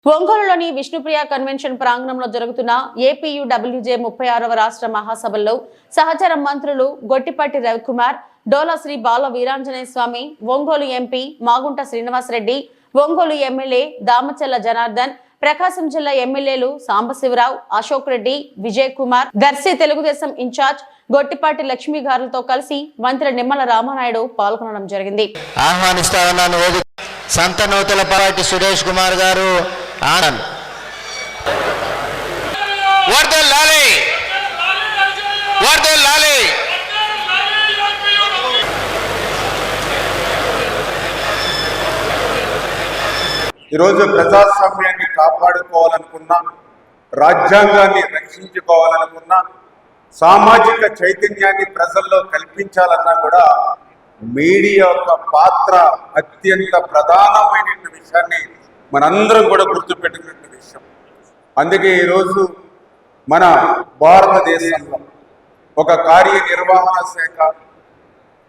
ఒంగోలులోని విష్ణుప్రియ కన్వెన్షన్ ప్రాంగణంలో జరుగుతున్న ఏపీయూడబ్ల్యూజే 36వ రాష్ట్ర మహాసభల్లో సహచర మంత్రులు గొట్టిపాటి రవికుమార్, డోలా శ్రీ బాల వీరాంజనేయ స్వామి, ఒంగోలు ఎంపీ మాగుంట శ్రీనివాసరెడ్డి, ఒంగోలు ఎమ్మెల్యే దామచల్ల జనార్దన్, ప్రకాశం జిల్లా ఎమ్మెల్యేలు సాంబశివరావు, అశోక్ రెడ్డి, విజయ్ కుమార్, దర్శి తెలుగుదేశం ఇన్ఛార్జ్ గొట్టిపాటి లక్ష్మీ గారులతో కలిసి మంత్రి నిమ్మల రామానాయుడు పాల్గొనడం జరిగింది. సంతనూతలపాటి సురేష్ కుమార్ గారు ఆనంద్ ఈరోజు ప్రజాస్వామ్యాన్ని కాపాడుకోవాలనుకున్నా, రాజ్యాంగాన్ని రక్షించుకోవాలనుకున్నా, సామాజిక చైతన్యాన్ని ప్రజల్లో కల్పించాలన్నా కూడా మీడియా యొక్క పాత్ర అత్యంత ప్రధానమైన విషయాన్ని మనందరం కూడా గుర్తుపెట్టుకున్న విషయం. అందుకే ఈరోజు మన భారతదేశంలో ఒక కార్యనిర్వహణ శాఖ,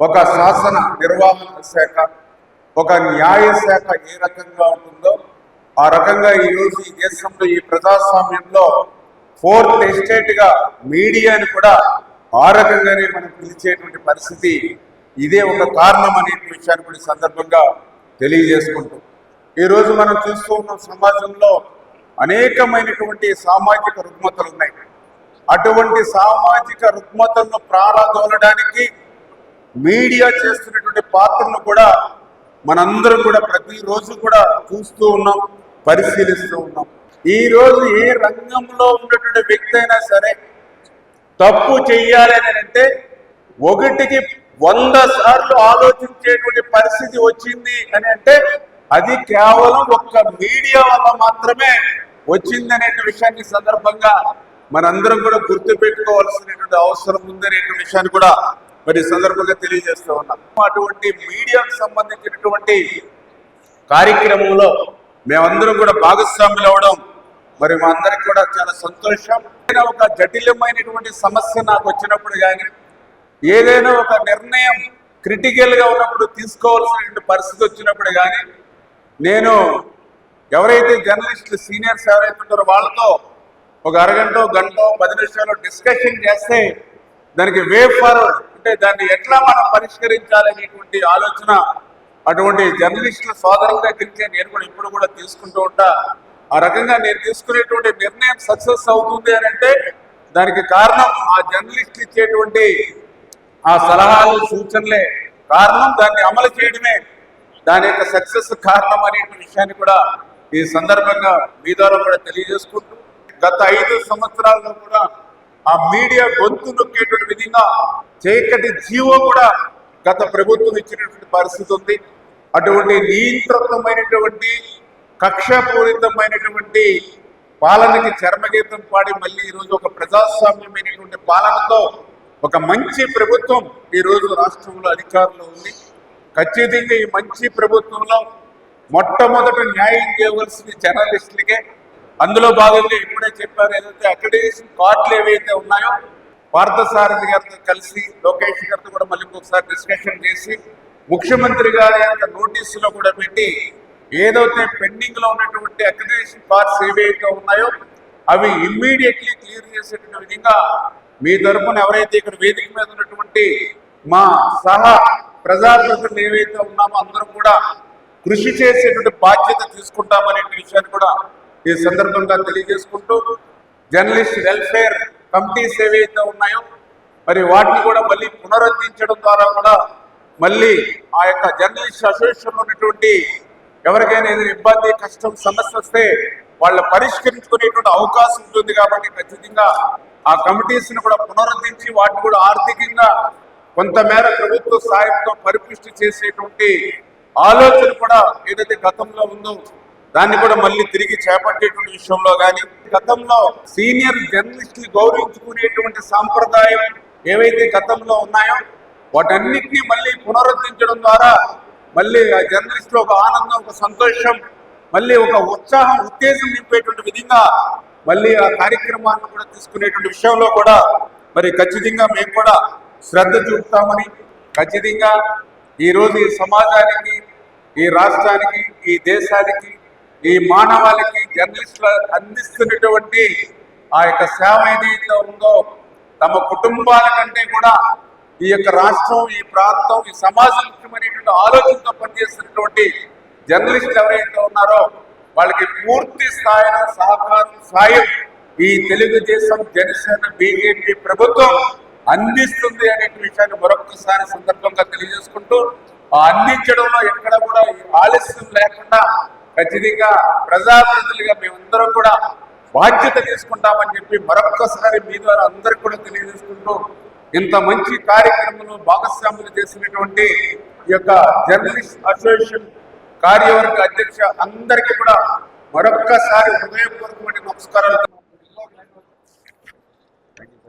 ఒక శాసన నిర్వహణ శాఖ, ఒక న్యాయ శాఖ ఏ రకంగా ఉంటుందో ఆ రకంగా ఈరోజు ఈ దేశంలో ఈ ప్రజాస్వామ్యంలో ఫోర్త్ ఎస్టేట్గా మీడియాని కూడా ఆ రకంగానే మనం పిలిచేటువంటి పరిస్థితి ఇదే ఒక కారణం అనే విషయాన్ని కూడా సందర్భంగా తెలియజేసుకుంటూ ఈరోజు మనం చూస్తూ ఉన్న సమాజంలో అనేకమైనటువంటి సామాజిక రుగ్మతలు ఉన్నాయి. అటువంటి సామాజిక రుగ్మతలను ప్రారంభించడానికి మీడియా చేస్తున్నటువంటి పాత్రను కూడా మనందరం కూడా ప్రతిరోజు కూడా చూస్తూ ఉన్నాం, పరిశీలిస్తూ ఉన్నాం. ఈరోజు ఏ రంగంలో ఉన్నటువంటి వ్యక్తి అయినా సరే తప్పు చెయ్యాలి అని అంటే 100 సార్లు ఆలోచించేటువంటి పరిస్థితి వచ్చింది అని అంటే అది కేవలం ఒక్క మీడియా వల్ల మాత్రమే వచ్చింది అనే విషయాన్ని సందర్భంగా మనందరం కూడా గుర్తుపెట్టుకోవాల్సినటువంటి అవసరం ఉందనే విషయాన్ని కూడా మరి సందర్భంగా తెలియజేస్తూ ఉన్నాం. అటువంటి మీడియాకు సంబంధించినటువంటి కార్యక్రమంలో మేమందరం కూడా భాగస్వాములు అవడం మరి మా అందరికి కూడా చాలా సంతోషం. ఒక జటిలమైనటువంటి సమస్య నాకు వచ్చినప్పుడు కానీ, ఏదైనా ఒక నిర్ణయం క్రిటికల్గా ఉన్నప్పుడు తీసుకోవాల్సినటువంటి పరిస్థితి వచ్చినప్పుడు కానీ నేను ఎవరైతే జర్నలిస్టులు సీనియర్స్ ఎవరైతే ఉంటారో వాళ్ళతో ఒక అరగంట, గంట, 10 నిమిషాలు డిస్కషన్ చేస్తే దానికి వే ఫార్వర్డ్ అంటే దాన్ని ఎట్లా మనం పరిష్కరించాలనేటువంటి ఆలోచన అటువంటి జర్నలిస్టుల సోదరుల దగ్గరికి నేను కూడా ఇప్పుడు కూడా తీసుకుంటూ ఉంటా. ఆ రకంగా నేను తీసుకునేటువంటి నిర్ణయం సక్సెస్ అవుతుంది అని అంటే దానికి కారణం ఆ జర్నలిస్టులు ఇచ్చేటువంటి ఆ సలహాలు, సూచనలే కారణం. దాన్ని అమలు చేయడమే దాని యొక్క సక్సెస్ కారణం అనే విషయాన్ని కూడా ఈ సందర్భంగా మీ ద్వారా కూడా తెలియజేసుకుంటూ గత 5 సంవత్సరాల్లో కూడా ఆ మీడియా గొంతు నొక్కేటువంటి విధంగా చీకటి జీవో కూడా గత ప్రభుత్వం ఇచ్చినటువంటి పరిస్థితి ఉంది. అటువంటి నియంత్రితమైనటువంటి కక్షపూరితమైనటువంటి పాలనకి చర్మగీతం పాడి మళ్ళీ ఈరోజు ఒక ప్రజాస్వామ్యమైనటువంటి పాలనతో ఒక మంచి ప్రభుత్వం ఈరోజు రాష్ట్రంలో అధికారంలో ఉంది. ఖచ్చితంగా ఈ మంచి ప్రభుత్వంలో మొట్టమొదట న్యాయం చేయవలసిన జర్నలిస్టులకే. అందులో భాగంగా ఇప్పుడే చెప్పారు, ఏదైతే అక్రిడిటేషన్ కార్డులు ఏవైతే ఉన్నాయో పార్థసారథి గారితో కలిసి లోకేష్ గారితో కూడా మళ్ళీ ఒకసారి డిస్కషన్ చేసి ముఖ్యమంత్రి గారి యొక్క నోటీసులో కూడా పెట్టి ఏదైతే పెండింగ్ లో ఉన్నటువంటి అక్రిడిటేషన్ కార్డ్స్ ఏవైతే ఉన్నాయో అవి ఇమ్మీడియట్లీ క్లియర్ చేసేటువంటి విధంగా మీ తరఫున ఎవరైతే ఇక్కడ వేదిక మీద ఉన్నటువంటి మా సహా ప్రజాప్రతినిధులు ఏవైతే ఉన్నామో అందరం కూడా కృషి చేసేటువంటి బాధ్యత తీసుకుంటామనే విషయాన్ని కూడా ఈ సందర్భంగా తెలియజేసుకుంటూ జర్నలిస్ట్ వెల్ఫేర్ కమిటీస్ ఏవైతే ఉన్నాయో మరి వాటిని కూడా మళ్ళీ పునరుద్ధరించడం ద్వారా కూడా మళ్ళీ ఆ యొక్క జర్నలిస్ట్ అసోసియేషన్లో ఉన్నటువంటి ఎవరికైనా ఏదైనా ఇబ్బంది, కష్టం, సమస్య వస్తే వాళ్ళ పరిష్కరించుకునేటువంటి అవకాశం ఉంటుంది. కాబట్టి ఖచ్చితంగా ఆ కమిటీస్ని కూడా పునరుద్ధరించి వాటిని కూడా ఆర్థికంగా కొంతమేర ప్రభుత్వ సాయంతో పరిపుష్టి చేసేటువంటి ఆలోచన కూడా ఏదైతే గతంలో ఉందో దాన్ని కూడా మళ్ళీ తిరిగి చేపట్టేటువంటి విషయంలో కానీ, గతంలో సీనియర్ జర్నలిస్టులు గౌరవించుకునేటువంటి సాంప్రదాయం ఏవైతే గతంలో ఉన్నాయో వాటన్నిటినీ మళ్ళీ పునరుద్ధరించడం ద్వారా మళ్ళీ ఆ జర్నలిస్టులు ఒక ఆనందం, ఒక సంతోషం, మళ్ళీ ఒక ఉత్సాహం, ఉత్తేజం నింపేటువంటి విధంగా మళ్ళీ ఆ కార్యక్రమాలను కూడా తీసుకునేటువంటి విషయంలో కూడా మరి ఖచ్చితంగా మేము కూడా శ్రద్ధ చూపుతామని, ఖచ్చితంగా ఈరోజు ఈ సమాజానికి, ఈ రాష్ట్రానికి, ఈ దేశానికి ఈ మానవాళికి జర్నలిస్టులు అందిస్తున్నటువంటి ఆ యొక్క సేవ ఏదైతే ఉందో తమ కుటుంబాల కంటే కూడా ఈ యొక్క రాష్ట్రం, ఈ ప్రాంతం, ఈ సమాజం ముఖ్యమైనటువంటి ఆలోచనతో పనిచేస్తున్నటువంటి జర్నలిస్టులు ఎవరైతే ఉన్నారో వాళ్ళకి పూర్తి స్థాయిలో సహకారం, సాయం ఈ తెలుగుదేశం, జనసేన, బీజేపీ ప్రభుత్వం అందిస్తుంది అనే విషయాన్ని మరొకసారి సందర్భంగా తెలియజేసుకుంటూ, ఆ అందించడంలో ఎక్కడ కూడా ఆలస్యం లేకుండా ఖచ్చితంగా ప్రజాప్రతినిధులుగా మేమందరం కూడా బాధ్యత తీసుకుంటామని చెప్పి మరొక్కసారి మీ ద్వారా అందరికి కూడా తెలియజేసుకుంటూ, ఇంత మంచి కార్యక్రమంలో భాగస్వాములు చేసినటువంటి ఈ యొక్క జర్నలిస్ట్ అసోసియేషన్ కార్యవర్గ అధ్యక్ష అందరికీ కూడా మరొక్కసారి హృదయపూర్వకమైన నమస్కారాలు.